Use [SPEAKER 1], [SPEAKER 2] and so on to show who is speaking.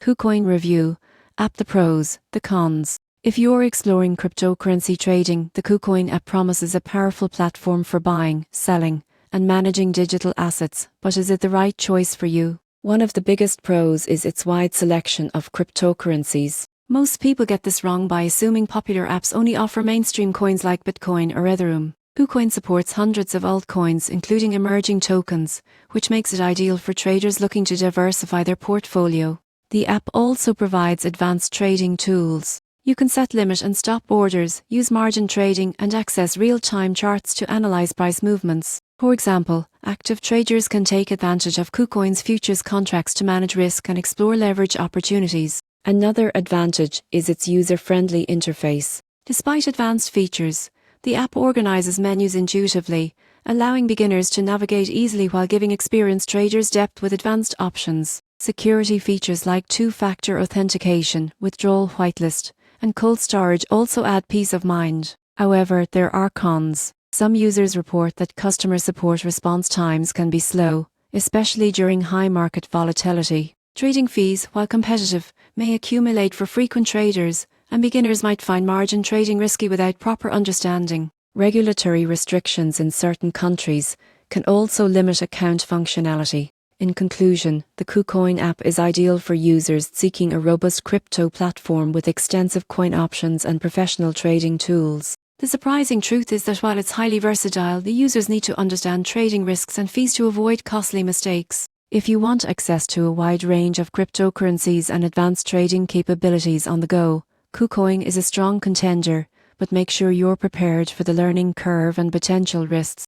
[SPEAKER 1] KuCoin Review. App: the pros, the cons. If you're exploring cryptocurrency trading, the KuCoin app promises a powerful platform for buying, selling, and managing digital assets, but is it the right choice for you? One of the biggest pros is its wide selection of cryptocurrencies. Most people get this wrong by assuming popular apps only offer mainstream coins like Bitcoin or Ethereum. KuCoin supports hundreds of altcoins, including emerging tokens, which makes it ideal for traders looking to diversify their portfolio. The app also provides advanced trading tools. You can set limit and stop orders, use margin trading, and access real-time charts to analyze price movements. For example, active traders can take advantage of KuCoin's futures contracts to manage risk and explore leverage opportunities. Another advantage is its user-friendly interface. Despite advanced features, the app organizes menus intuitively, allowing beginners to navigate easily while giving experienced traders depth with advanced options. Security features like two-factor authentication, withdrawal whitelist, and cold storage also add peace of mind. However, there are cons. Some users report that customer support response times can be slow, especially during high market volatility. Trading fees, while competitive, may accumulate for frequent traders, and beginners might find margin trading risky without proper understanding. Regulatory restrictions in certain countries can also limit account functionality. In conclusion, the KuCoin app is ideal for users seeking a robust crypto platform with extensive coin options and professional trading tools. The surprising truth is that while it's highly versatile, the users need to understand trading risks and fees to avoid costly mistakes. If you want access to a wide range of cryptocurrencies and advanced trading capabilities on the go, KuCoin is a strong contender, but make sure you're prepared for the learning curve and potential risks.